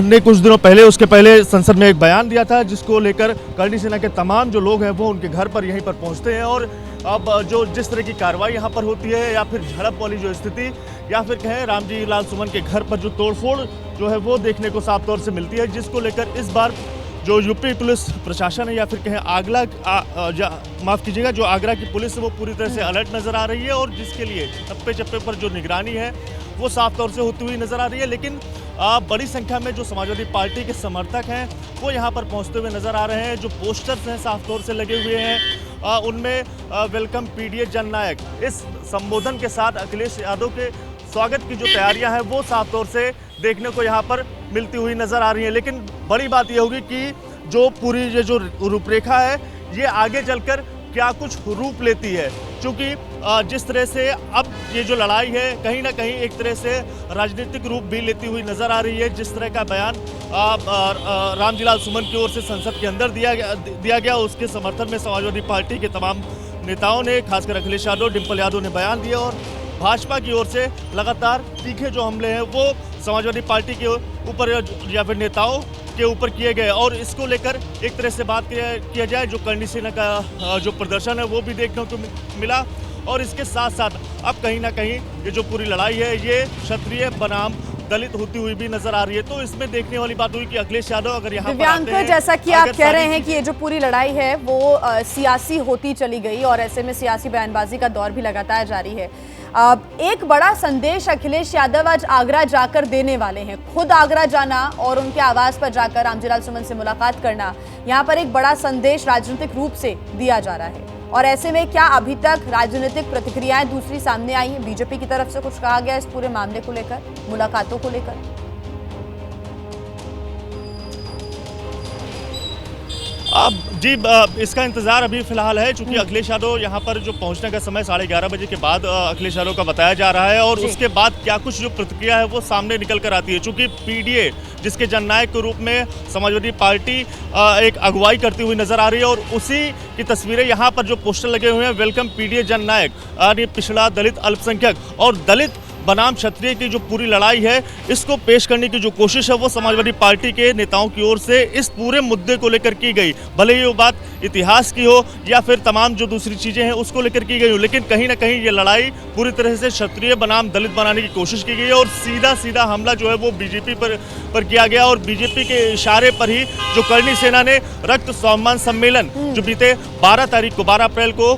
ने कुछ दिनों पहले, उसके पहले संसद में एक बयान दिया था जिसको लेकर करणी सेना के तमाम जो लोग हैं वो उनके घर पर यहीं पर पहुंचते हैं। और अब जो जिस तरह की कार्रवाई यहाँ पर होती है या फिर झड़प वाली जो स्थिति या फिर कहें रामजीलाल सुमन के घर पर जो तोड़फोड़ जो है वो देखने को साफ तौर से मिलती है, जिसको लेकर इस बार जो यूपी पुलिस प्रशासन है या फिर कहें माफ़ कीजिएगा, जो आगरा की पुलिस है वो पूरी तरह से अलर्ट नज़र आ रही है और जिसके लिए चप्पे चप्पे पर जो निगरानी है वो साफ तौर से होती हुई नज़र आ रही है। लेकिन बड़ी संख्या में जो समाजवादी पार्टी के समर्थक हैं वो यहाँ पर पहुँचते हुए नज़र आ रहे हैं। जो पोस्टर्स हैं साफ तौर से लगे हुए हैं उनमें वेलकम पीडीए जननायक इस संबोधन के साथ अखिलेश यादव के स्वागत की जो तैयारियां हैं वो साफ तौर से देखने को यहाँ पर मिलती हुई नज़र आ रही है। लेकिन बड़ी बात यह होगी कि जो पूरी ये जो रूपरेखा है ये आगे चलकर क्या कुछ रूप लेती है, क्योंकि जिस तरह से अब ये जो लड़ाई है कहीं ना कहीं एक तरह से राजनीतिक रूप भी लेती हुई नज़र आ रही है। जिस तरह का बयान रामजीलाल सुमन की ओर से संसद के अंदर दिया गया उसके समर्थन में समाजवादी पार्टी के तमाम नेताओं ने, खासकर अखिलेश यादव, डिम्पल यादव ने बयान दिया और भाजपा की ओर से लगातार तीखे जो हमले हैं वो समाजवादी पार्टी के ऊपर या फिर नेताओं के ऊपर किए गए। और इसको लेकर एक तरह से बात किया जाए, जो करणी सेना का जो प्रदर्शन है वो भी देखने को मिला और इसके साथ साथ अब कहीं ना कहीं ये जो पूरी लड़ाई है ये क्षत्रिय बनाम दलित होती हुई भी नजर आ रही है। तो इसमें देखने वाली बात हुई कि अखिलेश यादव अगर यहाँ पर आते हैं, जैसा कि आप कह रहे हैं कि ये जो पूरी लड़ाई है वो सियासी होती चली गई और ऐसे में सियासी बयानबाजी का दौर भी लगातार जारी है। एक बड़ा संदेश अखिलेश यादव आज आगरा जाकर देने वाले हैं। खुद आगरा जाना और उनके आवास पर जाकर रामजीलाल सुमन से मुलाकात करना, यहाँ पर एक बड़ा संदेश राजनीतिक रूप से दिया जा रहा है। और ऐसे में क्या अभी तक राजनीतिक प्रतिक्रियाएं दूसरी सामने आई हैं? बीजेपी की तरफ से कुछ कहा गया इस पूरे मामले को लेकर, मुलाकातों को लेकर? जी इसका इंतजार अभी फिलहाल है, क्योंकि अखिलेश यादव यहाँ पर जो पहुँचने का समय 11:30 बजे के बाद अखिलेश यादव का बताया जा रहा है और उसके बाद क्या कुछ जो प्रतिक्रिया है वो सामने निकल कर आती है। चूंकि पीडीए जिसके जननायक के रूप में समाजवादी पार्टी एक अगुवाई करती हुई नजर आ रही है और उसी की तस्वीरें यहाँ पर जो पोस्टर लगे हुए हैं, वेलकम पीडीए जननायक, यानी पिछड़ा, दलित, अल्पसंख्यक और दलित बनाम क्षत्रिय की जो पूरी लड़ाई है इसको पेश करने की जो कोशिश है वो समाजवादी पार्टी के नेताओं की ओर से इस पूरे मुद्दे को लेकर की गई। भले ही वो बात इतिहास की हो या फिर तमाम जो दूसरी चीजें हैं उसको लेकर की गई हो, लेकिन कहीं ना कहीं ये लड़ाई पूरी तरह से क्षत्रिय बनाम दलित बनाने की कोशिश की गई है और सीधा हमला जो है वो बीजेपी पर किया गया और बीजेपी के इशारे पर ही जो करणी सेना ने रक्त सम्मान सम्मेलन जो बीते 12 अप्रैल को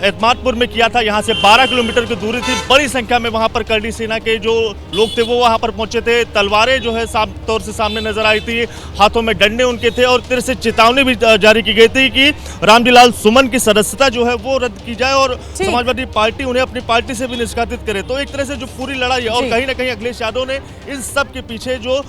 एतमादपुर में किया था, यहाँ से 12 किलोमीटर की दूरी थी, बड़ी संख्या में वहां पर करणी सेना के जो लोग थे वो वहां पर पहुंचे थे। तलवारें जो है साफ तौर से सामने नजर आई थी, हाथों में डंडे उनके थे और तरह से चेतावनी भी जारी की गई थी कि रामजीलाल सुमन की सदस्यता जो है वो रद्द की जाए और समाजवादी पार्टी उन्हें अपनी पार्टी से भी निष्कासित करे। तो एक तरह से जो पूरी लड़ाई है और कहीं ना कहीं अखिलेश यादव ने इन सब के पीछे जो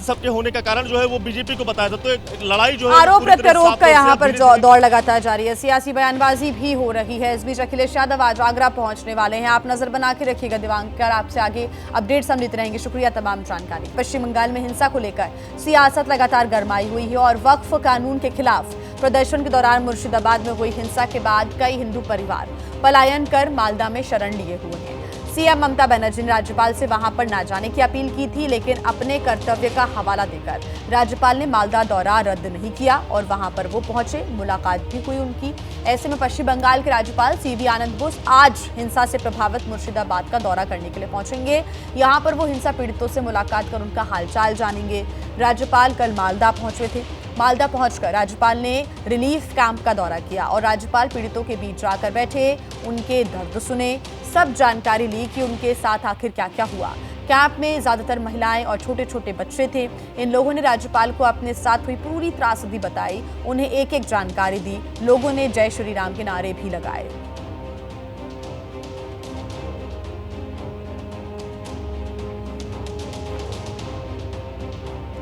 सबके होने का कारण जो है वो बीजेपी को बताया था। तो एक लड़ाई जो है आरोप प्रत्यारोप का यहाँ पर दौड़ लगातार जारी है, सियासी बयानबाजी भी हो रही है। इस बीच अखिलेश यादव आज आगरा पहुंचने वाले हैं। आप नजर बना के रखिएगा दिवांकर, आपसे आगे अपडेट्स हम लेते रहेंगे। शुक्रिया तमाम जानकारी। पश्चिम बंगाल में हिंसा को लेकर सियासत लगातार गरमाई हुई है और वक्फ कानून के खिलाफ प्रदर्शन के दौरान मुर्शिदाबाद में हुई हिंसा के बाद कई हिंदू परिवार पलायन कर मालदा में शरण लिए हुए हैं। सीएम ममता बनर्जी ने राज्यपाल से वहां पर न जाने की अपील की थी, लेकिन अपने कर्तव्य का हवाला देकर राज्यपाल ने मालदा दौरा रद्द नहीं किया और वहां पर वो पहुंचे, मुलाकात भी हुई उनकी। ऐसे में पश्चिम बंगाल के राज्यपाल सीवी आनंद बोस आज हिंसा से प्रभावित मुर्शिदाबाद का दौरा करने के लिए पहुंचेंगे। यहां पर वो हिंसा पीड़ितों से मुलाकात कर उनका हालचाल जानेंगे। राज्यपाल कल मालदा पहुंचे थे। मालदा पहुंचकर राज्यपाल ने रिलीफ कैंप का दौरा किया और राज्यपाल पीड़ितों के बीच जाकर बैठे, उनके दर्द सुने, सब जानकारी ली कि उनके साथ आखिर क्या क्या हुआ। कैंप में ज्यादातर महिलाएं और छोटे छोटे बच्चे थे। इन लोगों ने राज्यपाल को अपने साथ हुई पूरी त्रासदी बताई, उन्हें एक एक जानकारी दी। लोगों ने जय श्री राम के नारे भी लगाए।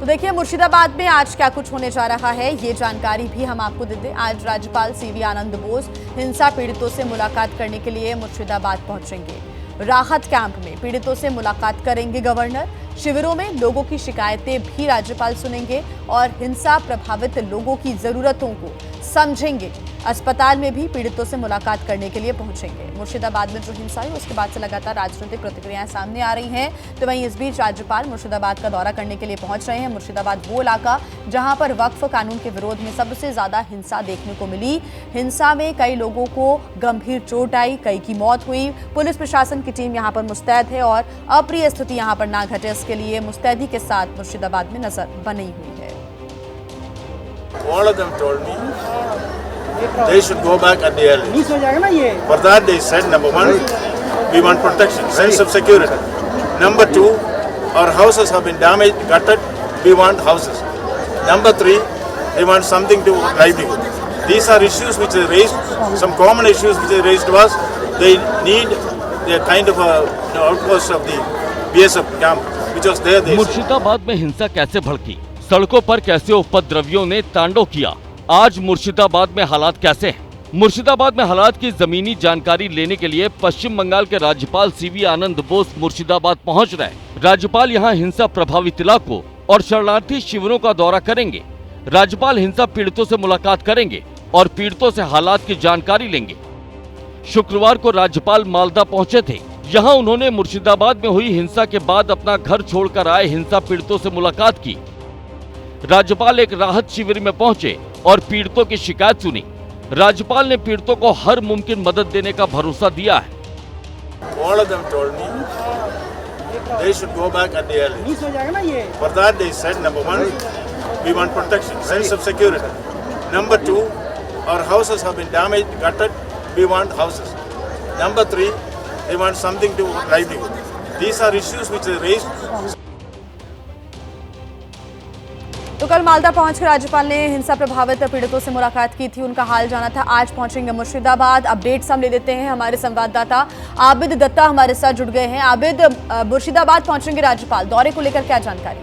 तो देखिए मुर्शिदाबाद में आज क्या कुछ होने जा रहा है, ये जानकारी भी हम आपको दे दें। आज राज्यपाल सीवी आनंद बोस हिंसा पीड़ितों से मुलाकात करने के लिए मुर्शिदाबाद पहुंचेंगे। राहत कैंप में पीड़ितों से मुलाकात करेंगे गवर्नर। शिविरों में लोगों की शिकायतें भी राज्यपाल सुनेंगे और हिंसा प्रभावित लोगों की जरूरतों को समझेंगे। अस्पताल में भी पीड़ितों से मुलाकात करने के लिए पहुंचेंगे। मुर्शिदाबाद में जो हिंसा हुई उसके बाद से लगातार राजनीतिक प्रतिक्रियाएं सामने आ रही हैं। तो वहीं इस बीच राज्यपाल मुर्शिदाबाद का दौरा करने के लिए पहुंच रहे हैं। मुर्शिदाबाद वो इलाका जहां पर वक्फ कानून के विरोध में सबसे ज्यादा हिंसा देखने को मिली। हिंसा में कई लोगों को गंभीर चोट आई, कई की मौत हुई। पुलिस प्रशासन की टीम यहाँ पर मुस्तैद है और अप्रिय स्थिति यहाँ पर ना घटे इसके लिए मुस्तैदी के साथ मुर्शिदाबाद में नजर बनी हुई है। All of them told me they should go back at the earliest. For that they said, number one, we want protection, sense of security. Number two, our houses have been damaged, gutted, we want houses. Number three, they want something to livelihood. These are issues which they raised, some common issues which they raised to us. They need the kind of outpost of the BSF camp, which was there. Murshidabad में हिंसा कैसे भड़की, सड़कों पर कैसे उपद्रवियों ने तांडव किया, आज मुर्शिदाबाद में हालात कैसे हैं? मुर्शिदाबाद में हालात की जमीनी जानकारी लेने के लिए पश्चिम बंगाल के राज्यपाल सीवी आनंद बोस मुर्शिदाबाद पहुंच रहे हैं। राज्यपाल यहां हिंसा प्रभावित इलाकों और शरणार्थी शिविरों का दौरा करेंगे। राज्यपाल हिंसा पीड़ितों से मुलाकात करेंगे और पीड़ितों से हालात की जानकारी लेंगे। शुक्रवार को राज्यपाल मालदा पहुंचे थे। यहां उन्होंने मुर्शिदाबाद में हुई हिंसा के बाद अपना घर छोड़कर आए हिंसा पीड़ितों से मुलाकात की। राज्यपाल एक राहत शिविर में पहुंचे और पीड़ितों की शिकायत सुनी। राज्यपाल ने पीड़ितों को हर मुमकिन मदद देने का भरोसा दिया है। All of them told me they should go back at the earliest. For that they said, number one, we want protection, sense of security. Number two, our houses have been damaged, gutted, we want houses. Number three, they want something to livelihood. These are issues which they raised. तो कल मालदा पहुंचकर राज्यपाल ने हिंसा प्रभावित पीड़ितों से मुलाकात की थी, उनका हाल जाना था। आज पहुंचेंगे मुर्शिदाबाद। अपडेट्स हम ले लेते हैं, हमारे संवाददाता आबिद दत्ता हमारे साथ जुड़ गए हैं। आबिद, मुर्शिदाबाद पहुंचेंगे राज्यपाल, दौरे को लेकर क्या जानकारी?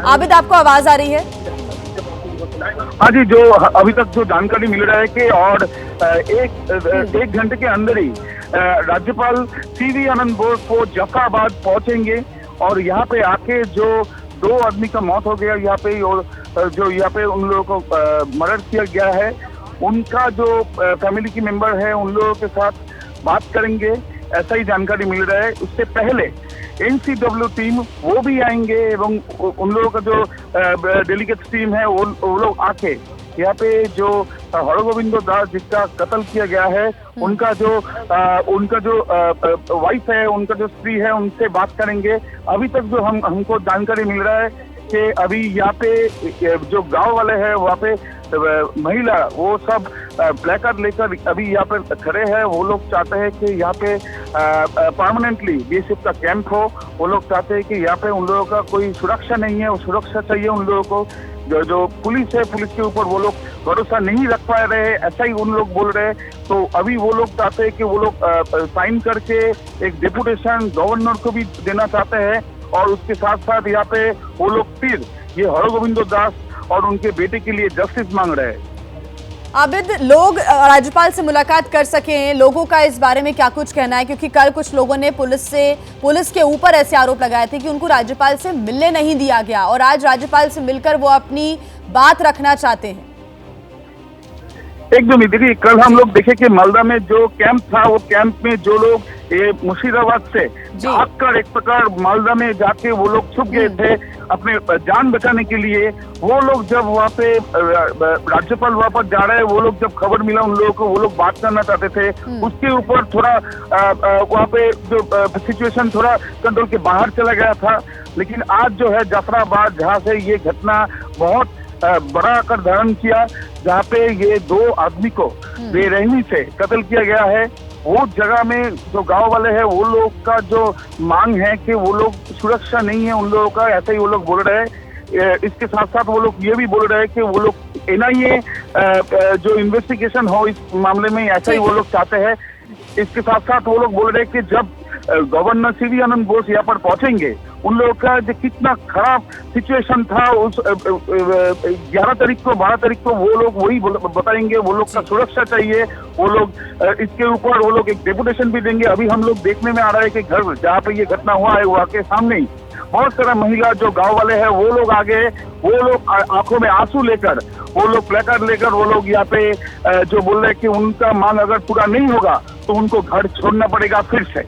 आबिद, आपको आवाज आ रही है? हाँ जी, जो अभी तक जो जानकारी मिल रहा है कि और एक घंटे के अंदर ही राज्यपाल सीवी आनंद बोस को जफराबाद पहुंचेंगे और यहाँ पे आके जो 2 आदमी का मौत हो गया यहाँ पे और जो यहाँ पे उन लोगों को मर्डर किया गया है, उनका जो फैमिली की मेंबर है उन लोगों के साथ बात करेंगे, ऐसा ही जानकारी मिल रहा है। उससे पहले NCW टीम वो भी आएंगे एवं उन लोगों का जो डेलीगेट टीम है वो लोग आके यहाँ पे जो हरगोविंदो दास जिसका कत्ल किया गया है उनका जो वाइफ है, उनका जो स्त्री है, उनसे बात करेंगे। अभी तक जो हमको जानकारी मिल रहा है कि अभी यहाँ पे जो गांव वाले हैं वहाँ पे महिला वो सब प्लेकार्ड लेकर अभी यहाँ पे खड़े हैं। वो लोग चाहते हैं कि यहाँ पे परमानेंटली बीएसएफ का कैंप हो। वो लोग चाहते हैं कि यहाँ पे उन लोगों का कोई सुरक्षा नहीं है, वो सुरक्षा चाहिए उन लोगों को। जो पुलिस है, पुलिस के ऊपर वो लोग भरोसा नहीं रख पा रहे हैं, ऐसा ही उन लोग बोल रहे हैं। तो अभी वो लोग चाहते हैं कि वो लोग साइन करके एक डेपुटेशन गवर्नर को भी देना चाहते हैं और उसके साथ साथ यहाँ पे वो लोग फिर ये हरगोविंदो दास और उनके बेटे के लिए जस्टिस मांग रहे हैं। आबिद, लोग राज्यपाल से मुलाकात कर सके, लोगों का इस बारे में क्या कुछ कहना है? क्योंकि कल कुछ लोगों ने पुलिस के ऊपर ऐसे आरोप लगाए थे कि उनको राज्यपाल से मिलने नहीं दिया गया और आज राज्यपाल से मिलकर वो अपनी बात रखना चाहते हैं। एकदम ही देखिए, कल हम लोग देखे कि मालदा में जो कैंप था वो कैंप में जो लोग मुर्शिदाबाद से भागकर एक प्रकार मालदा में जाके वो लोग छुप गए थे अपने जान बचाने के लिए। वो लोग जब वहाँ पे राज्यपाल वहाँ पर जा रहे हैं, वो लोग जब खबर मिला उन लोगों को, वो लोग बात करना चाहते थे। उसके ऊपर थोड़ा वहाँ पे जो सिचुएशन थोड़ा कंट्रोल के बाहर चला गया था। लेकिन आज जो है जाफराबाद, जहाँ से ये घटना बहुत बड़ा आकार धारण किया, जहाँ पे ये 2 आदमी को बेरहमी से कत्ल किया गया है, वो जगह में जो गांव वाले हैं वो लोग का जो मांग है कि वो लोग सुरक्षा नहीं है उन लोगों का, ऐसा ही वो लोग बोल रहे हैं। इसके साथ साथ वो लोग ये भी बोल रहे हैं कि वो लोग NIA जो इन्वेस्टिगेशन हो इस मामले में, ऐसा ही वो लोग चाहते हैं। इसके साथ साथ वो लोग बोल रहे हैं कि जब गवर्नर सीवी आनंद बोस यहाँ पर पहुंचेंगे, उन लोगों का जो कितना खराब सिचुएशन था उस 11 तारीख को 12 तारीख को वो लोग वही बताएंगे। वो लोग का सुरक्षा चाहिए, वो लोग इसके ऊपर वो लोग एक डेपुटेशन भी देंगे। अभी हम लोग देखने में आ रहा है कि घर जहाँ पे ये घटना हुआ है वहाँ के सामने ही बहुत सारा महिला जो गांव वाले हैं वो लोग आगे, वो लोग आंखों में आंसू लेकर, वो लोग प्लेकार्ड लेकर वो लोग यहाँ पे जो बोल रहे हैं कि उनका मांग अगर पूरा नहीं होगा तो उनको घर छोड़ना पड़ेगा फिर से।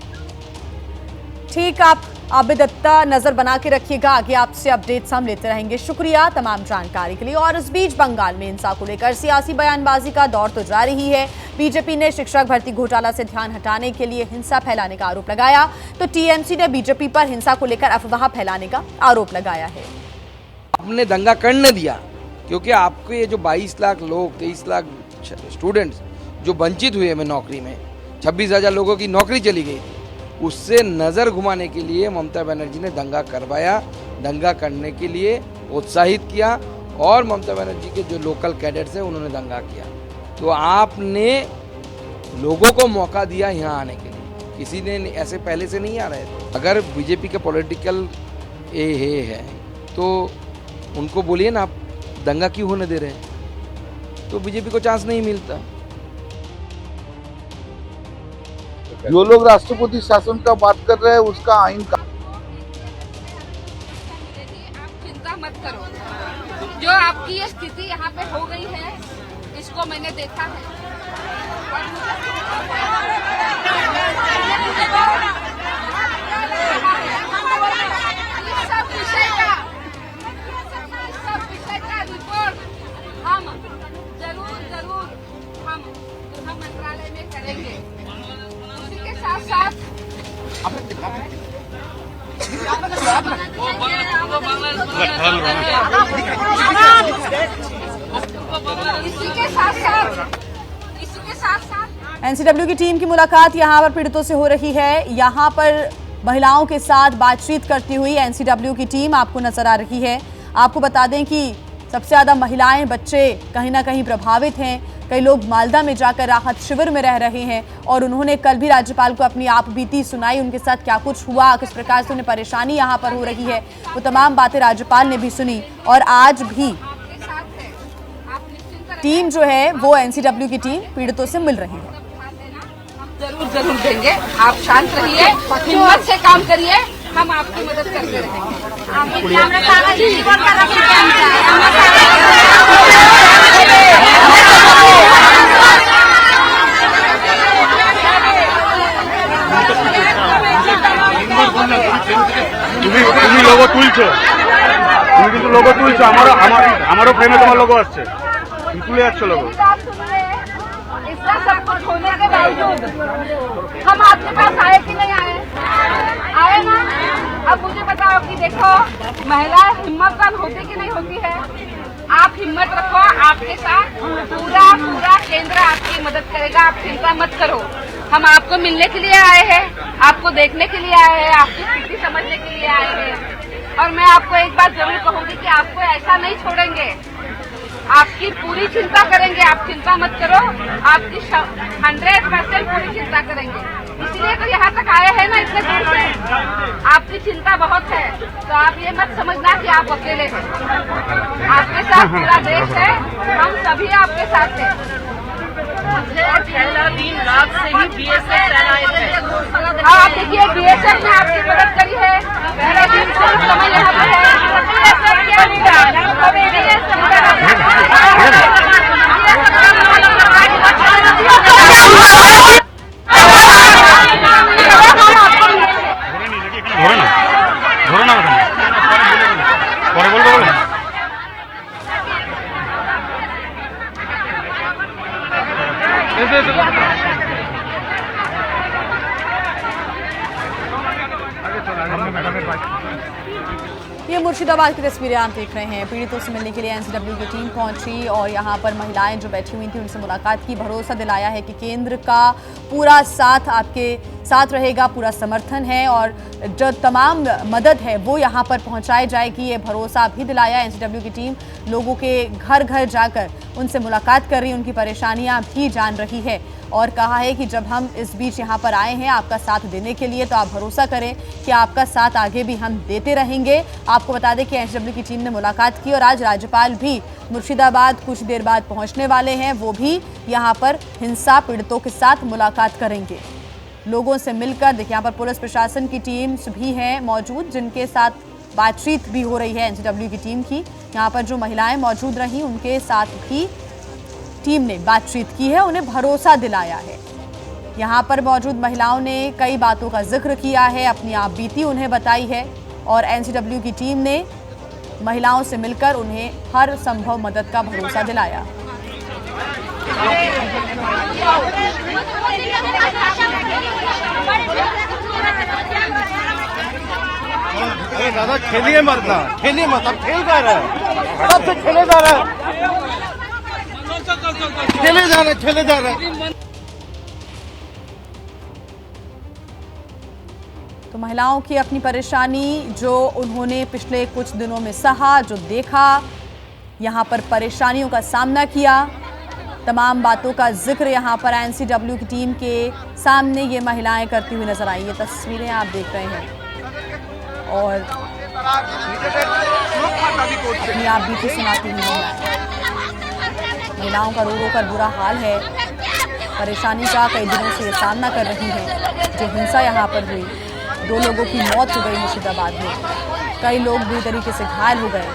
ठीक, आप आप भी दत्ता नजर बना के रखिएगा, आगे आपसे अपडेट्स हम लेते रहेंगे। शुक्रिया तमाम जानकारी के लिए। और इस बीच बंगाल में हिंसा को लेकर सियासी बयानबाजी का दौर तो जारी ही है। बीजेपी ने शिक्षक भर्ती घोटाला से ध्यान हटाने के लिए हिंसा फैलाने का आरोप लगाया, तो टीएमसी ने बीजेपी पर हिंसा को लेकर अफवाह फैलाने का आरोप लगाया है। आपने दंगा करने दिया क्योंकि आपके जो 22 लाख लोग, 23 लाख स्टूडेंट्स जो वंचित हुए हैं नौकरी में, 26,000 लोगों की नौकरी चली गई थी, उससे नज़र घुमाने के लिए ममता बनर्जी ने दंगा करवाया। दंगा करने के लिए उत्साहित किया और ममता बनर्जी के जो लोकल कैडेट्स हैं उन्होंने दंगा किया। तो आपने लोगों को मौका दिया यहाँ आने के लिए, किसी ने ऐसे पहले से नहीं आ रहे थे। अगर बीजेपी का पॉलिटिकल है तो उनको बोलिए ना, आप दंगा क्यों होने दे रहे हैं, तो बीजेपी को चांस नहीं मिलता। जो लोग राष्ट्रपति शासन का बात कर रहे हैं उसका आइन का चिंता मत करो, जो आपकी ये स्थिति यहाँ पे हो गई है इसको मैंने देखा है। सब विषय का रिपोर्ट हम जरूर हम गृह मंत्रालय में करेंगे। इसी के साथ साथ एनसीडब्ल्यू की टीम की मुलाकात यहां पर पीड़ितों से हो रही है। यहां पर महिलाओं के साथ बातचीत करती हुई एनसीडब्ल्यू की टीम आपको नजर आ रही है। आपको बता दें कि सबसे ज्यादा महिलाएं, बच्चे कहीं ना कहीं प्रभावित हैं। कई लोग मालदा में जाकर राहत शिविर में रह रहे हैं और उन्होंने कल भी राज्यपाल को अपनी आप बीती सुनाई, उनके साथ क्या कुछ हुआ, किस प्रकार से उन्हें परेशानी यहाँ पर हो रही है, वो तमाम बातें राज्यपाल ने भी सुनी। और आज भी टीम जो है वो एनसीडब्ल्यू की टीम पीड़ितों से मिल रही है। जरूर देंगे, आप शांत रहिए, हिम्मत से काम करिए, हम आपकी मदद करते रहेंगे। তুমি লোগো তুলছো, তুমি কিন্তু লোগো তুলছো, আমারও ফ্রেমে তোমার লোগো আসছে, তুমি তুলে যাচ্ছ লোগো। इतना सब कुछ होने के बावजूद हम आपके पास आए कि नहीं आए? आए ना। अब मुझे बताओ कि देखो, महिलाएं हिम्मतवान होती कि नहीं होती है? आप हिम्मत रखो, आपके साथ पूरा केंद्र आपकी मदद करेगा, आप चिंता मत करो। हम आपको मिलने के लिए आए हैं, आपको देखने के लिए आए हैं, आपकी स्थिति समझने के लिए आए हैं। और मैं आपको एक बात जरूर कहूंगी कि आपको ऐसा नहीं छोड़ेंगे, आपकी पूरी चिंता करेंगे, आप चिंता मत करो, आपकी 100% पूरी चिंता करेंगे। इसलिए तो यहाँ तक आए हैं ना इतने दूर से, आपकी चिंता बहुत है, तो आप ये मत समझना कि आप अकेले हैं, आपके साथ पूरा देश है, हम सभी आपके साथ हैं। पहला दिन रात से ही बीएसएफ आप देखिए, बीएसएफ ने आपकी मदद करी है, पहले दिन से समय यहाँ पे है। ये मुर्शिदाबाद की तस्वीरें आप देख रहे हैं। पीड़ितों से मिलने के लिए एनसीडब्ल्यू की टीम पहुंची और यहां पर महिलाएं जो बैठी हुई थी उनसे मुलाकात की, भरोसा दिलाया है कि केंद्र का पूरा साथ आपके साथ रहेगा, पूरा समर्थन है और जो तमाम मदद है वो यहां पर पहुंचाई जाएगी, ये भरोसा भी दिलाया। एनसीडब्ल्यू की टीम लोगों के घर घर जाकर उनसे मुलाकात कर रही, उनकी परेशानियां भी जान रही है और कहा है कि जब हम इस बीच यहाँ पर आए हैं आपका साथ देने के लिए, तो आप भरोसा करें कि आपका साथ आगे भी हम देते रहेंगे। आपको बता दें कि एनसीडब्ल्यू की टीम ने मुलाकात की और आज राज्यपाल भी मुर्शिदाबाद कुछ देर बाद पहुंचने वाले हैं, वो भी यहाँ पर हिंसा पीड़ितों के साथ मुलाकात करेंगे, लोगों से मिलकर। देखिए यहाँ पर पुलिस प्रशासन की टीम्स भी हैं मौजूद, जिनके साथ बातचीत भी हो रही है एनसीडब्ल्यू की टीम की। यहाँ पर जो महिलाएं मौजूद रहीं उनके साथ भी टीम ने बातचीत की है, उन्हें भरोसा दिलाया है। यहाँ पर मौजूद महिलाओं ने कई बातों का जिक्र किया है, अपनी आप बीती उन्हें बताई है और एनसीडब्ल्यू की टीम ने महिलाओं से मिलकर उन्हें हर संभव मदद का भरोसा दिलाया। अरे दादा खेलिए मत ना, खेलिए मत, अब खेल कर रहा है, कब से खेले जा रहा है, खेले जा रहे हैं। तो महिलाओं की अपनी परेशानी जो उन्होंने पिछले कुछ दिनों में सहा, जो देखा, यहाँ पर परेशानियों का सामना किया, तमाम बातों का जिक्र यहाँ पर एनसीडब्ल्यू की टीम के सामने ये महिलाएं करती हुई नजर आई। ये तस्वीरें आप देख रहे हैं और अपनी आप बीती सुनाती हुई महिलाओं का रो रो कर बुरा हाल है। परेशानी का कई दिनों से ये सामना कर रही है। जो हिंसा यहाँ पर हुई, 2 लोगों की मौत हो गई मुर्शिदाबाद में, कई लोग बुरी तरीके से घायल हो गए,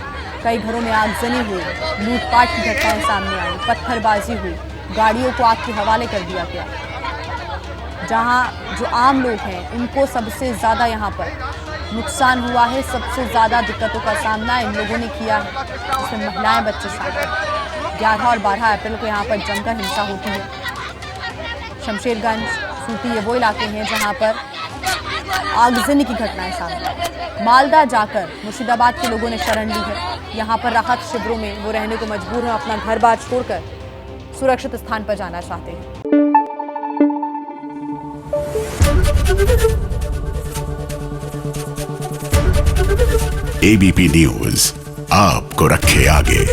कई घरों में आगजनी हुई, लूटपाट की घटनाएं सामने आई, पत्थरबाजी हुई, गाड़ियों को आग के हवाले कर दिया गया। जहां जो आम लोग हैं उनको सबसे ज़्यादा यहाँ पर नुकसान हुआ है, सबसे ज़्यादा दिक्कतों का सामना इन लोगों ने किया है, जिसमें महिलाएं, बच्चे शामिल। 11 और 12 अप्रैल को यहाँ पर जमकर हिंसा होती है। शमशेरगंज, सूती, ये वो इलाके हैं जहाँ पर आगजनी की घटनाएं सामने। मालदा जाकर मुर्शिदाबाद के लोगों ने शरण ली है। यहाँ पर राहत शिविरों में वो रहने को मजबूर हैं, अपना घर बार छोड़कर सुरक्षित स्थान पर जाना चाहते हैं। एबीपी न्यूज आपको रखे आगे।